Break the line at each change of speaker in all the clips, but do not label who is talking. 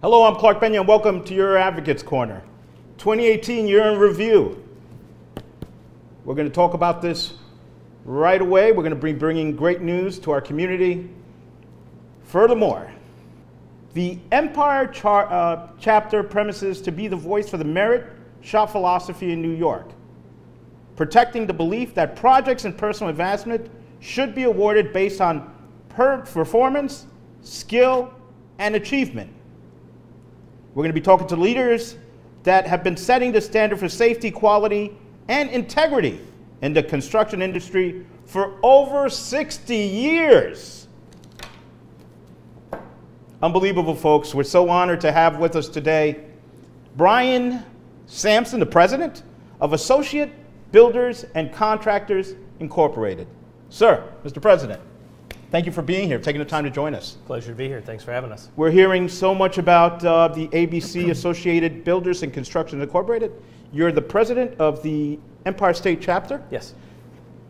Hello, I'm Clark Pena, and welcome to your Advocates Corner. 2018 Year in Review. We're going to talk about this right away. We're going to be bringing great news to our community. Furthermore, the Empire chapter premises to be the voice for the merit shop philosophy in New York, protecting the belief that projects and personal advancement should be awarded based on performance, skill, and achievement. We're going to be talking to leaders that have been setting the standard for safety, quality, and integrity in the construction industry for over 60 years. Unbelievable, folks. We're so honored to have with us today Brian Sampson, the president of Associated Builders and Contractors, Incorporated. Sir, Mr. President, thank you for being here, taking the time to join us.
Pleasure to be here. Thanks for having us.
We're hearing so much about the ABC, Associated Builders and Construction Incorporated. You're the president of the Empire State Chapter?
Yes.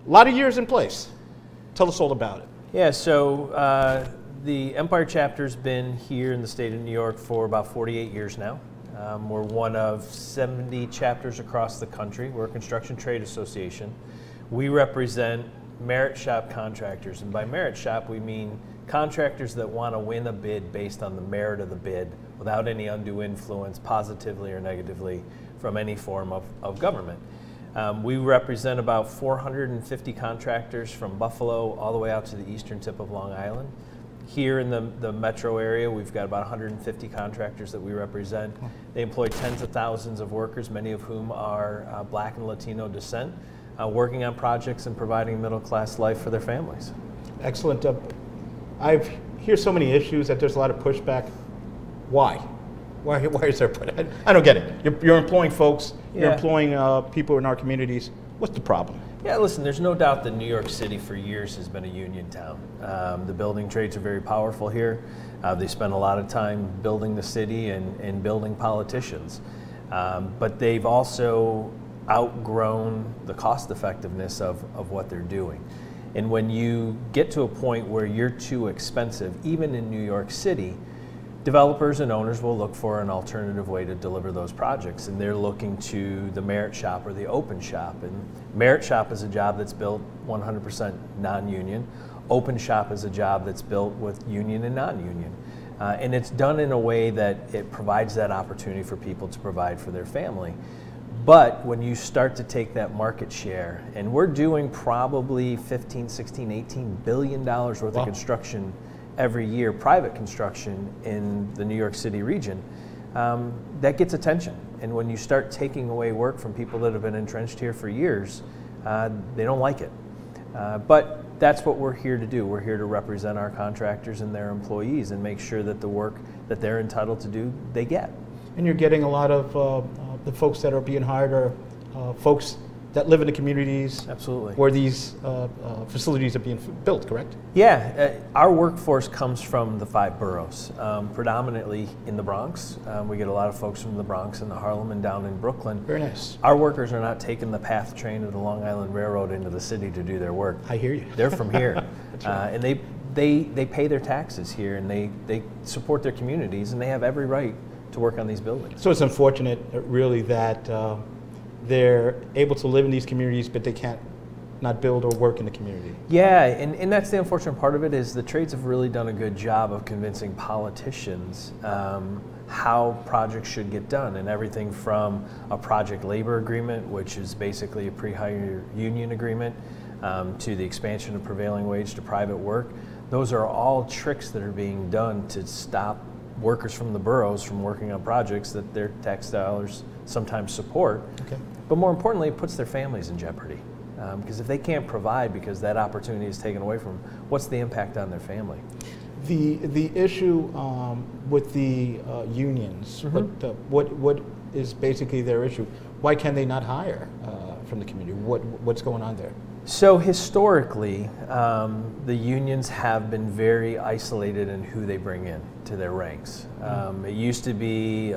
A lot of years in place. Tell us all about it.
Yeah, so the Empire Chapter's been here in the state of New York for about 48 years now. We're one of 70 chapters across the country. We're a construction trade association. We represent merit shop contractors, and by merit shop we mean contractors that want to win a bid based on the merit of the bid without any undue influence, positively or negatively, from any form of government. We represent about 450 contractors from Buffalo all the way out to the eastern tip of Long Island. Here in the metro area, we've got about 150 contractors that we represent. They employ tens of thousands of workers, many of whom are Black and Latino descent, working on projects and providing a middle-class life for their families.
Excellent. I hear so many issues that there's a lot of pushback. Why? Why is there pushback? I don't get it. You're employing folks, you're employing people in our communities. What's the problem?
Yeah, listen, there's no doubt that New York City for years has been a union town. The building trades are very powerful here. They spend a lot of time building the city and building politicians. But they've also outgrown the cost effectiveness of what they're doing. And when you get to a point where you're too expensive, even in New York City, developers and owners will look for an alternative way to deliver those projects, and they're looking to the merit shop or the open shop. And merit shop is a job that's built 100% non-union. Open shop is a job that's built with union and non-union. And it's done in a way that it provides that opportunity for people to provide for their family. But when you start to take that market share, and we're doing probably 15, 16, 18 billion dollars worth of construction every year, private construction in the New York City region, that gets attention. And when you start taking away work from people that have been entrenched here for years, they don't like it. But that's what we're here to do. We're here to represent our contractors and their employees and make sure that the work that they're entitled to do, they get.
And you're getting a lot of the folks that are being hired are folks that live in the communities.
Absolutely.
Where these facilities are being built, correct?
Yeah, our workforce comes from the 5 boroughs, predominantly in the Bronx. We get a lot of folks from the Bronx and the Harlem and down in Brooklyn.
Very nice.
Our workers are not taking the PATH train or the Long Island Railroad into the city to do their work.
I hear you.
They're from here.
Right.
And they pay their taxes here, and they support their communities, and they have every right to work on these buildings.
So it's unfortunate, really, that they're able to live in these communities, but they can't not build or work in the community.
Yeah, and that's the unfortunate part of it, is the trades have really done a good job of convincing politicians how projects should get done, and everything from a project labor agreement, which is basically a pre-hire union agreement, to the expansion of prevailing wage to private work. Those are all tricks that are being done to stop workers from the boroughs from working on projects that their tax dollars sometimes support.
Okay.
But more importantly, it puts their families in jeopardy. Because if they can't provide because that opportunity is taken away from them, what's the impact on their family?
The issue with the unions, what is basically their issue? Why can they not hire from the community? What's going on there?
So historically, the unions have been very isolated in who they bring in to their ranks. It used to be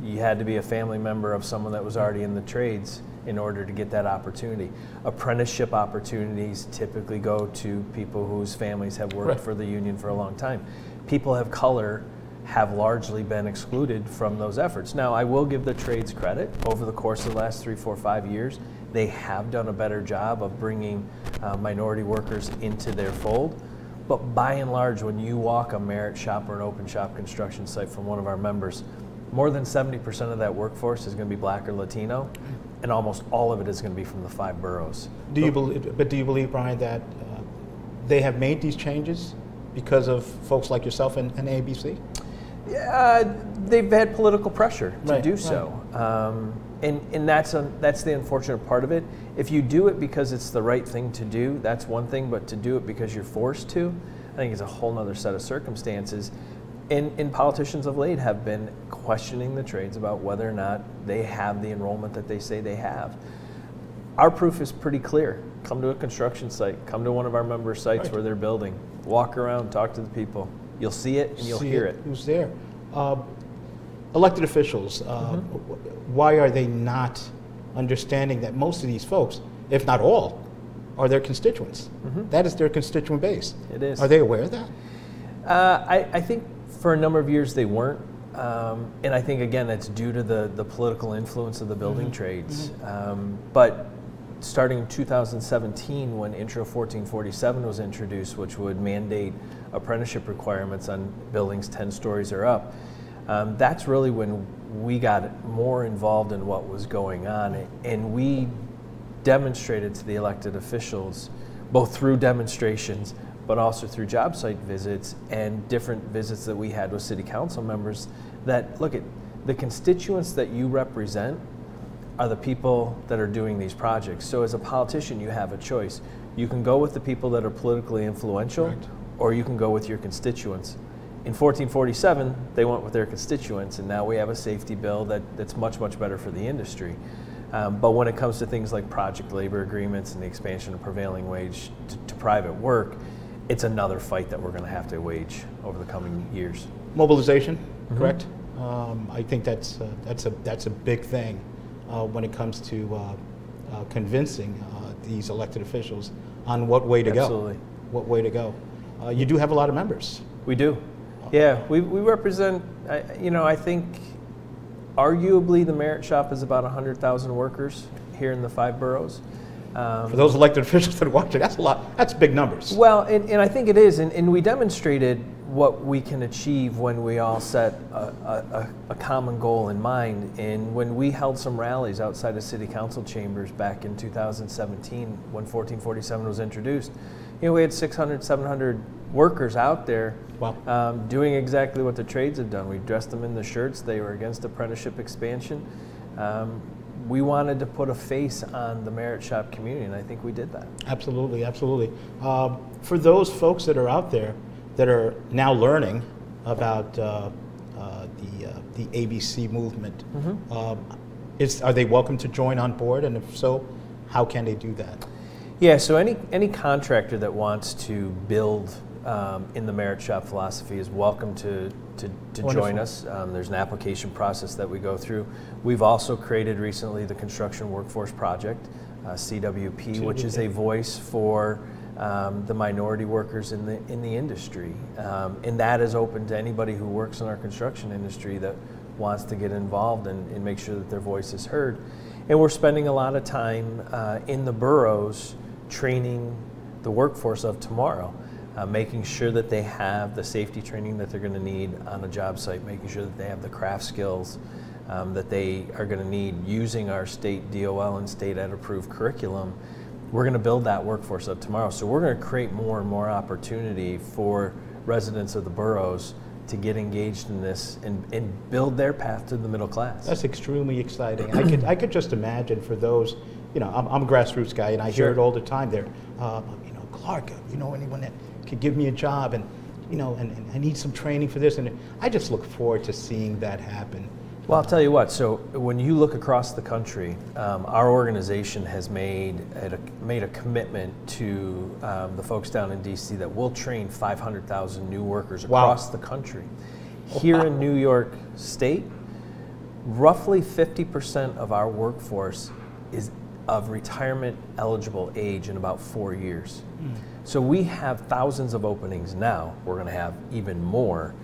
you had to be a family member of someone that was already in the trades in order to get that opportunity. Apprenticeship opportunities typically go to people whose families have worked for the union for a long time. People of color have largely been excluded from those efforts. Now, I will give the trades credit. Over the course of the last 3, 4, 5 years, they have done a better job of bringing minority workers into their fold. But by and large, when you walk a merit shop or an open shop construction site from one of our members, more than 70% of that workforce is going to be Black or Latino, and almost all of it is going to be from the 5 boroughs.
Do you believe, Brian, that they have made these changes because of folks like yourself and ABC?
They've had political pressure to do
right.
so, and that's the unfortunate part of it. If you do it because it's the right thing to do, that's one thing, but to do it because you're forced to, I think is a whole other set of circumstances. And politicians of late have been questioning the trades about whether or not they have the enrollment that they say they have. Our proof is pretty clear. Come to a construction site, come to one of our member sites where they're building, walk around, talk to the people. You'll see it and you'll hear it.
Who's there? Elected officials, why are they not understanding that most of these folks, if not all, are their constituents? That is their constituent base.
It is.
Are they aware of that?
I think for a number of years they weren't. And I think, again, that's due to the political influence of the building trades. But starting in 2017, when Intro 1447 was introduced, which would mandate apprenticeship requirements on buildings 10 stories or up, that's really when we got more involved in what was going on. And we demonstrated to the elected officials, both through demonstrations, but also through job site visits and different visits that we had with city council members, that look, at the constituents that you represent are the people that are doing these projects. So as a politician, you have a choice. You can go with the people that are politically influential, or you can go with your constituents. In 1447, they went with their constituents, and now we have a safety bill that's much, much better for the industry. But when it comes to things like project labor agreements and the expansion of prevailing wage to private work, it's another fight that we're going to have to wage over the coming years.
Mobilization, correct? I think that's a big thing when it comes to convincing these elected officials on what way to go. What way to go. You do have a lot of members.
We do. Yeah, we represent, I think arguably the merit shop is about 100,000 workers here in the 5 boroughs.
For those elected officials that are watching, that's a lot. That's big numbers.
Well, and I think it is, and we demonstrated what we can achieve when we all set a common goal in mind. And when we held some rallies outside of city council chambers back in 2017, when 1447 was introduced, we had 600, 700 workers out there doing exactly what the trades have done. We dressed them in the shirts. They were against apprenticeship expansion. We wanted to put a face on the merit shop community, and I think we did that. Absolutely,
absolutely. For those folks that are out there that are now learning about the ABC movement, are they welcome to join on board? And if so, how can they do that?
Yeah, so any contractor that wants to build in the merit shop philosophy is welcome to join us. There's an application process that we go through. We've also created recently the Construction Workforce Project, CWP, which is a voice for the minority workers in the industry. And that is open to anybody who works in our construction industry that wants to get involved and make sure that their voice is heard. And we're spending a lot of time in the boroughs training the workforce of tomorrow. Making sure that they have the safety training that they're going to need on a job site, making sure that they have the craft skills that they are going to need using our state DOL and state ed approved curriculum. We're going to build that workforce of tomorrow. So we're going to create more and more opportunity for residents of the boroughs to get engaged in this and build their path to the middle class.
That's extremely exciting. I could just imagine for those, I'm a grassroots guy and I hear it all the time there. Clark, anyone that could give me a job and I need some training for this, and I just look forward to seeing that happen.
Well, I'll tell you what, so when you look across the country, our organization has made a commitment to the folks down in DC that we'll train 500,000 new workers across the country. Here in New York State, roughly 50% of our workforce is of retirement eligible age in about 4 years. So we have thousands of openings now. We're going to have even more.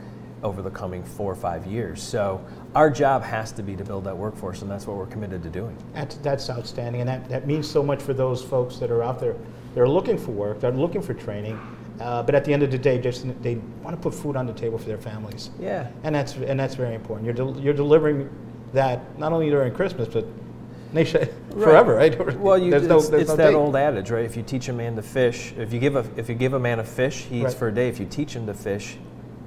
over the coming 4 or 5 years. So our job has to be to build that workforce, and that's what we're committed to doing.
That's outstanding, and that means so much for those folks that are out there. They're looking for work, they're looking for training, but at the end of the day, they want to put food on the table for their families.
Yeah.
And that's very important. You're delivering that not only during Christmas, but forever, right?
Well,
there's
it's
no
that
date.
old adage, right? If you teach a man to fish, if you give a man a fish, he eats
Right.
for a day. If you teach him to fish,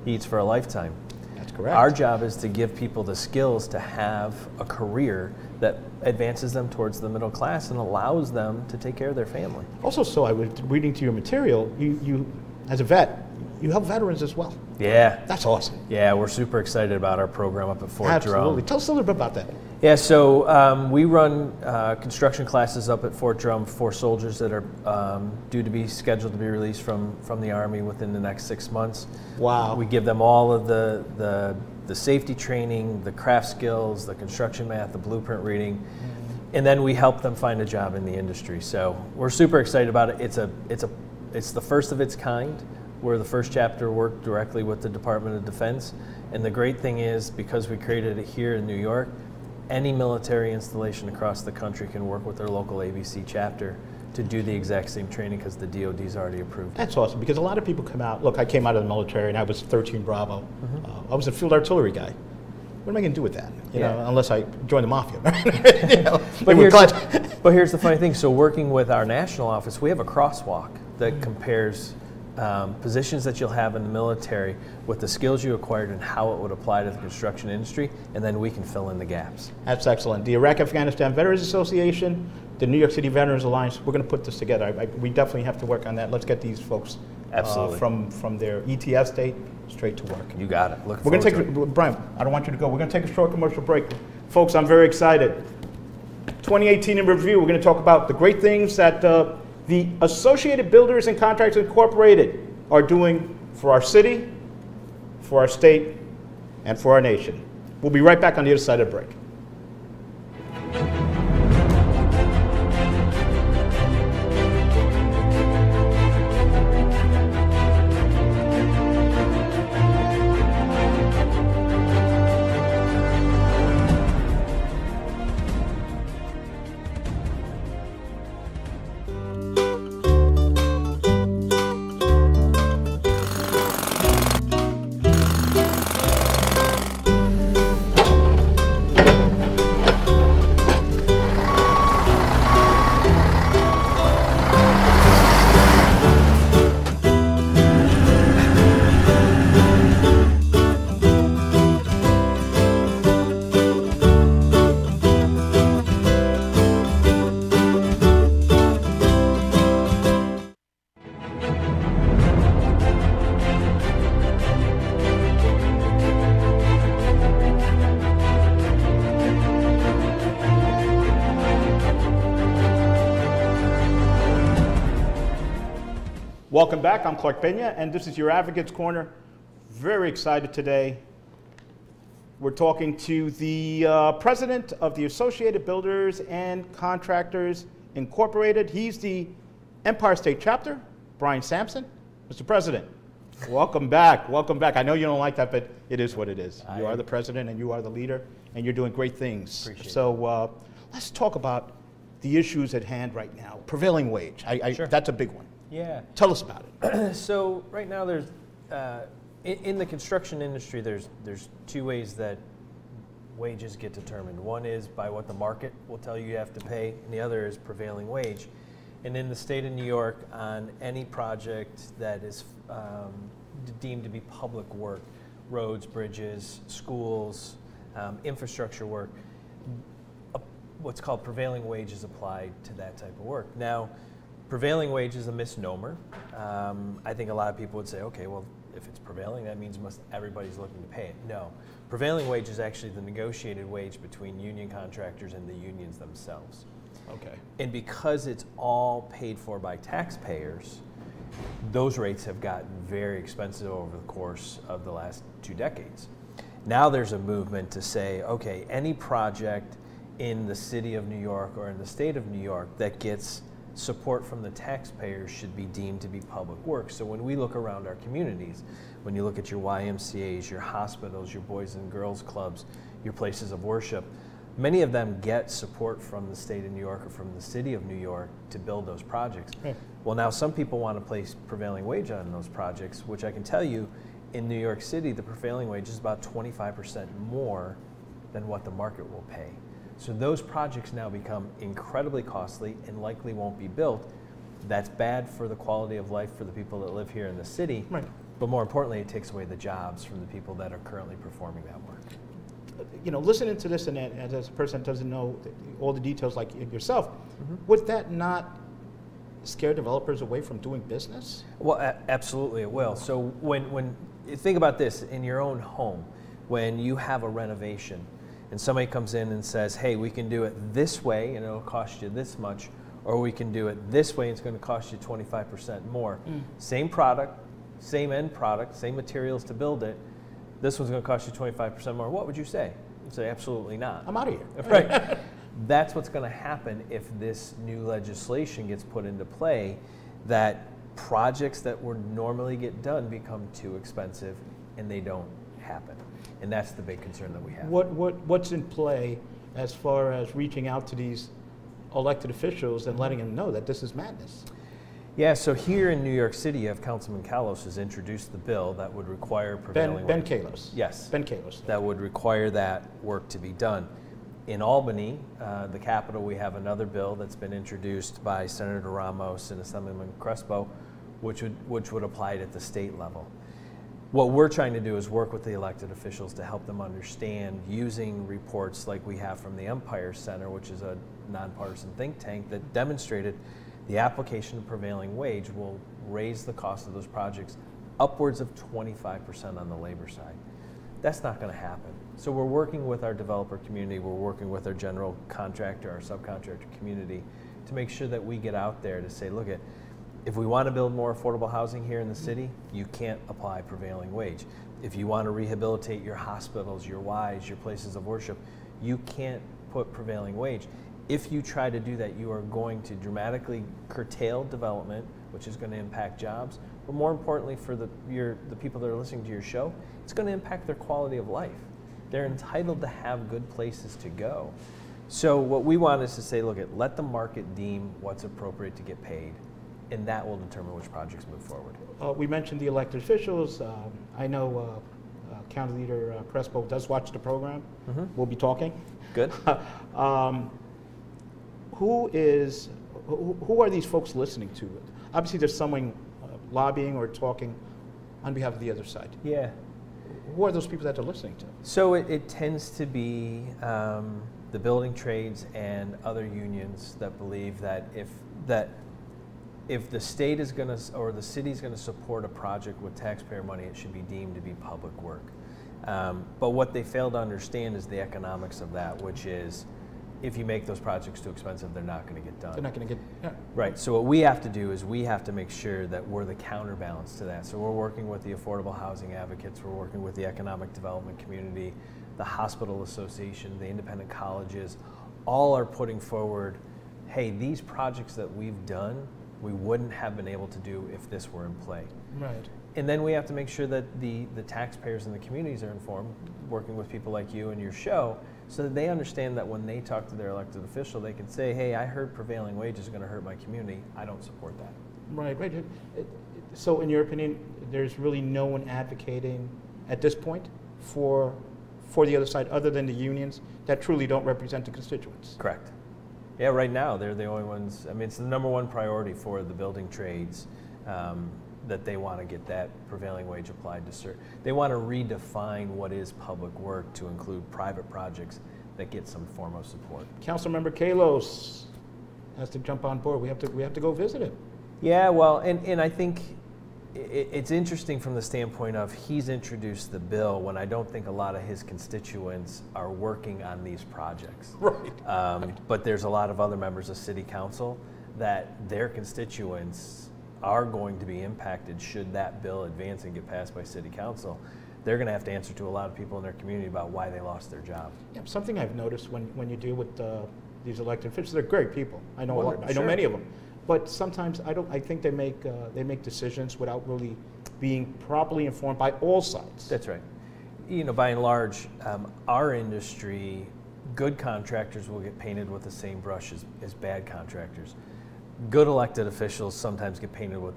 he eats for a lifetime.
That's correct.
Our job is to give people the skills to have a career that advances them towards the middle class and allows them to take care of their family.
Also, so I was reading to your material, you as a vet, you help veterans as well.
Yeah.
That's awesome.
Yeah, we're super excited about our program up at Fort
Absolutely.
Drum.
Tell us a little bit about that.
Yeah, so we run construction classes up at Fort Drum for soldiers that are due to be scheduled to be released from the Army within the next 6 months.
Wow.
We give them all of the safety training, the craft skills, the construction math, the blueprint reading, and then we help them find a job in the industry. So we're super excited about it. It's the first of its kind. We're the first chapter worked directly with the Department of Defense, and the great thing is because we created it here in New York, any military installation across the country can work with their local ABC chapter to do the exact same training because the DoD's already approved.
That's awesome, because a lot of people come out, look, I came out of the military and I was 13 Bravo. I was a field artillery guy. What am I going to do with that? You know, unless I join the mafia. You know,
But here's the funny thing. So working with our national office, we have a crosswalk that compares positions that you'll have in the military with the skills you acquired and how it would apply to the construction industry, and then we can fill in the gaps.
That's excellent. The Iraq-Afghanistan Veterans Association, the New York City Veterans Alliance, we're going to put this together. We definitely have to work on that. Let's get these folks
Absolutely.
From their ETS date straight to work.
You got it.
We're going to take, Brian, I don't want you to go. We're going to take a short commercial break. Folks, I'm very excited. 2018 in review, we're going to talk about the great things that the Associated Builders and Contractors Incorporated are doing for our city, for our state, and for our nation. We'll be right back on the other side of the break. Welcome back. I'm Clark Pena, and this is your Advocates Corner. Very excited today. We're talking to the president of the Associated Builders and Contractors Incorporated. He's the Empire State Chapter, Brian Sampson. Mr. President, welcome back. Welcome back. I know you don't like that, but it is what it is. You are the president, and you are the leader, and you're doing great things.
Appreciate
so let's talk about the issues at hand right now. Prevailing wage.
Sure.
That's a big one.
Yeah.
Tell us about it.
So right now there's, in the construction industry, there's two ways that wages get determined. One is by what the market will tell you have to pay, and the other is prevailing wage. And in the state of New York, on any project that is deemed to be public work, roads, bridges, schools, infrastructure work, what's called prevailing wage is applied to that type of work. Now, prevailing wage is a misnomer. I think a lot of people would say, okay, well, if it's prevailing, that means everybody's looking to pay it. No. Prevailing wage is actually the negotiated wage between union contractors and the unions themselves.
Okay.
And because it's all paid for by taxpayers, those rates have gotten very expensive over the course of the last 2 decades. Now there's a movement to say, okay, any project in the city of New York or in the state of New York that gets support from the taxpayers should be deemed to be public work. So when we look around our communities, when you look at your YMCAs, your hospitals, your boys and girls clubs, your places of worship, many of them get support from the state of New York or from the city of New York to build those projects. Right. Well, now some people want to place prevailing wage on those projects, which I can tell you, in New York City, the prevailing wage is about 25% more than what the market will pay. So those projects now become incredibly costly and likely won't be built. That's bad for the quality of life for the people that live here in the city. Right. But more importantly, it takes away the jobs from the people that are currently performing that work.
You know, listening to this and as a person that doesn't know all the details like yourself, would that not scare developers away from doing business?
Well, absolutely it will. So when you think about this in your own home, when you have a renovation and somebody comes in and says, hey, we can do it this way and it'll cost you this much, or we can do it this way and it's going to cost you 25% more. Same product, same end product, same materials to build it. This one's going to cost you 25% more. What would you say? You'd say, absolutely not.
I'm out of here.
Right. That's what's going to happen if this new legislation gets put into play, that projects that would normally get done become too expensive and they don't happen. And that's the big concern that we have.
What's in play as far as reaching out to these elected officials and letting them know that this is madness?
Yeah, so here in New York City, you have Councilman Kalos has introduced the bill that would require prevailing
Ben Kalos.
Yes.
Ben Kalos.
That would require that work to be done. In Albany, the capital, we have another bill that's been introduced by Senator Ramos and Assemblyman Crespo, which would apply it at the state level. What we're trying to do is work with the elected officials to help them understand, using reports like we have from the Empire Center, which is a nonpartisan think tank that demonstrated the application of prevailing wage will raise the cost of those projects upwards of 25% on the labor side. That's not going to happen. So we're working with our developer community, we're working with our general contractor, our subcontractor community to make sure that we get out there to say, look, if we want to build more affordable housing here in the city, you can't apply prevailing wage. If you want to rehabilitate your hospitals, your Ys, your places of worship, you can't put prevailing wage. If you try to do that, you are going to dramatically curtail development, which is going to impact jobs, but more importantly for the people that are listening to your show, it's going to impact their quality of life. They're entitled to have good places to go. So what we want is to say, look, let the market deem what's appropriate to get paid, and that will determine which projects move forward.
We mentioned the elected officials. I know County Leader Crespo does watch the program. We'll be talking.
Good.
Who are these folks listening to? Obviously, there's someone lobbying or talking on behalf of the other side.
Yeah.
Who are those people that they're listening to?
So it tends to be the building trades and other unions that believe that if the state is going to, or the city is going to support a project with taxpayer money, it should be deemed to be public work. But what they fail to understand is the economics of that, which is if you make those projects too expensive, they're not going to get done.
They're not going to get, yeah.
Right, so what we have to do is we have to make sure that we're the counterbalance to that. So we're working with the affordable housing advocates, we're working with the economic development community, the hospital association, the independent colleges, all are putting forward, hey, these projects that we've done, we wouldn't have been able to do if this were in play.
Right.
And then we have to make sure that the taxpayers and the communities are informed, working with people like you and your show, so that they understand that when they talk to their elected official, they can say, hey, I heard prevailing wage is going to hurt my community. I don't support that.
Right, right. So in your opinion, there's really no one advocating at this point for the other side other than the unions that truly don't represent the constituents?
Correct. Yeah, right now they're the only ones. I mean, it's the #1 priority for the building trades that they want to get that prevailing wage applied to they want to redefine what is public work to include private projects that get some form of support.
Councilmember Kalos has to jump on board. We have to go visit him.
Yeah, well, and I think it's interesting from the standpoint of he's introduced the bill when I don't think a lot of his constituents are working on these projects.
Right.
But there's a lot of other members of City Council that their constituents are going to be impacted should that bill advance and get passed by City Council. They're going to have to answer to a lot of people in their community about why they lost their job.
Yeah, something I've noticed when you deal with these elected officials, they're great people. I know
Sure.
many of them. But sometimes I think they make decisions without really being properly informed by all sides.
That's right. You know, by and large, our industry, good contractors will get painted with the same brush as bad contractors. Good elected officials sometimes get painted with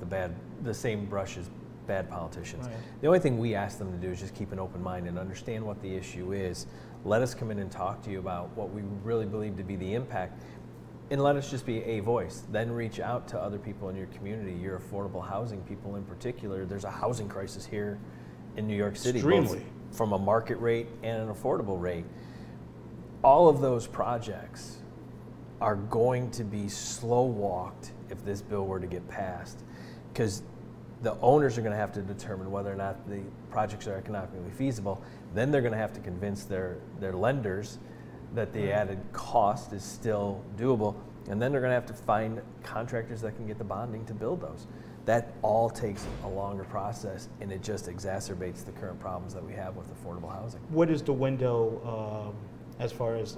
the same brush as bad politicians.
Right.
The only thing we ask them to do is just keep an open mind and understand what the issue is. Let us come in and talk to you about what we really believe to be the impact, and let us just be a voice. Then reach out to other people in your community, your affordable housing people in particular. There's a housing crisis here in New York City,
Extremely.
both from a market rate and an affordable rate. All of those projects are going to be slow walked if this bill were to get passed, because the owners are going to have to determine whether or not the projects are economically feasible. Then they're going to have to convince their lenders that the added cost is still doable, and then they're going to have to find contractors that can get the bonding to build those. That all takes a longer process, and it just exacerbates the current problems that we have with affordable housing.
What is the window as far as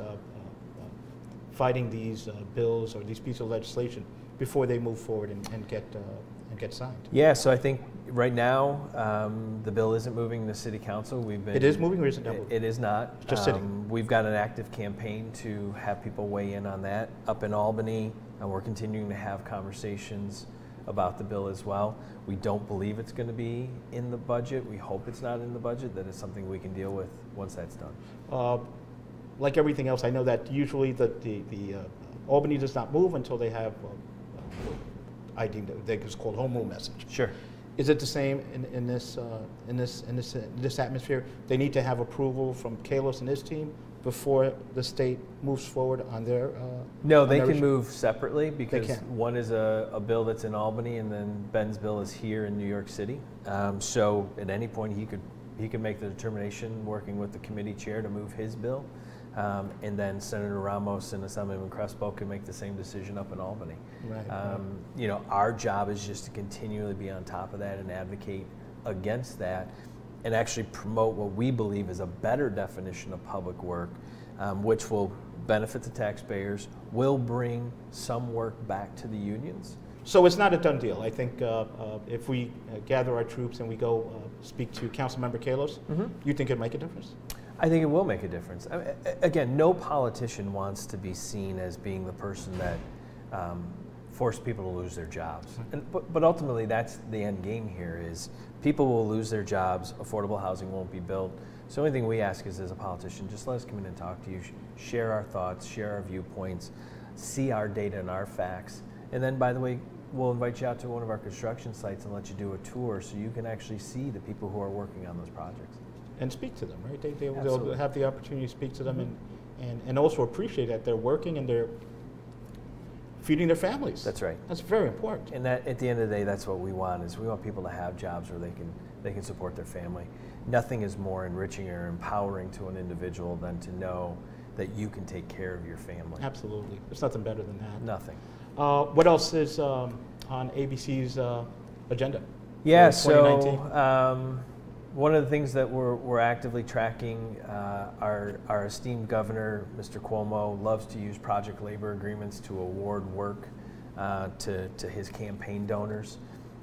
fighting these bills or these pieces of legislation before they move forward and get signed?
Yeah, so I think right now the bill isn't moving to City Council.
It is moving, or is it not moving?
It is not.
It's just sitting.
We've got an active campaign to have people weigh in on that up in Albany, and we're continuing to have conversations about the bill as well. We don't believe it's going to be in the budget. We hope it's not in the budget. That is something we can deal with once that's done.
Like everything else, I know that usually the Albany does not move until they have I think it's called home rule message.
Sure.
Is it the same in this atmosphere? They need to have approval from Kalos and his team before the state moves forward on their.
No,
on
they
their
can
issue?
move separately, because
can.
one is a bill that's in Albany, and then Ben's bill is here in New York City. So at any point he could make the determination, working with the committee chair, to move his bill. And then Senator Ramos and Assemblyman Crespo can make the same decision up in Albany.
Right.
You know, our job is just to continually be on top of that and advocate against that, and actually promote what we believe is a better definition of public work, which will benefit the taxpayers, will bring some work back to the unions.
So it's not a done deal. I think if we gather our troops and we go speak to Councilmember Kalos, you think it'd make a difference?
I think it will make a difference. Again, no politician wants to be seen as being the person that forced people to lose their jobs. But ultimately, that's the end game here, is people will lose their jobs, affordable housing won't be built. So the only thing we ask is, as a politician, just let us come in and talk to you, share our thoughts, share our viewpoints, see our data and our facts. And then, by the way, we'll invite you out to one of our construction sites and let you do a tour so you can actually see the people who are working on those projects.
And speak to them, right? They'll have the opportunity to speak to them and also appreciate that they're working and they're feeding their families.
That's right.
That's very important.
And that, at the end of the day, that's what we want, is we want people to have jobs where they can support their family. Nothing is more enriching or empowering to an individual than to know that you can take care of your family.
Absolutely. There's nothing better than that.
Nothing.
What else is on ABC's agenda?
Yeah,
for 2019?
so one of the things that we're actively tracking, our esteemed governor, Mr. Cuomo, loves to use project labor agreements to award work to his campaign donors.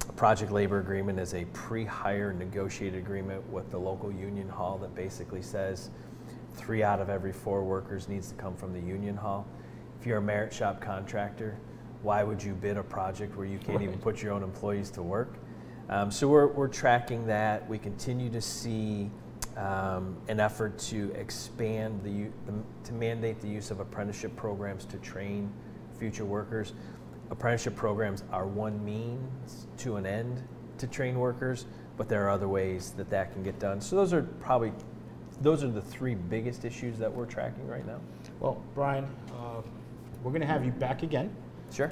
A project labor agreement is a pre-hire negotiated agreement with the local union hall that basically says 3 out of every 4 workers needs to come from the union hall. If you're a merit shop contractor, why would you bid a project where you can't even put your own employees to work? So we're tracking that. We continue to see an effort to expand to mandate the use of apprenticeship programs to train future workers. Apprenticeship programs are one means to an end to train workers, but there are other ways that can get done. So those are the 3 biggest issues that we're tracking right now.
Well, Brian, we're going to have you back again.
Sure.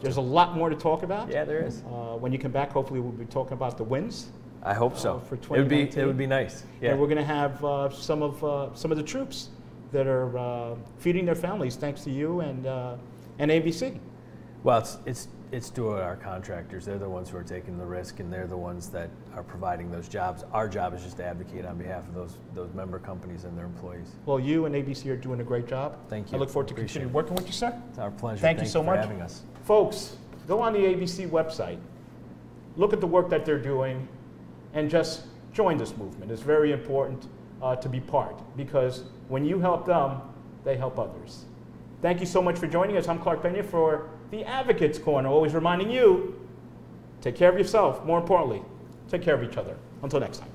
There's a lot more to talk about.
Yeah, there is.
When you come back, hopefully we'll be talking about the wins.
I hope so.
For 2019.
It would be nice. Yeah.
And we're going to have some of the troops that are feeding their families thanks to you and ABC.
Well, it's to our contractors. They're the ones who are taking the risk, and they're the ones that are providing those jobs. Our job is just to advocate on behalf of those member companies and their employees.
Well, you and ABC are doing a great job.
Thank you.
I look forward to continuing working with you, sir.
It's our pleasure.
Thank you so much
for having us.
Folks, go on the ABC website, look at the work that they're doing, and just join this movement. It's very important to be part, because when you help them, they help others. Thank you so much for joining us. I'm Clark Pena for the Advocates Corner, always reminding you, take care of yourself. More importantly, take care of each other. Until next time.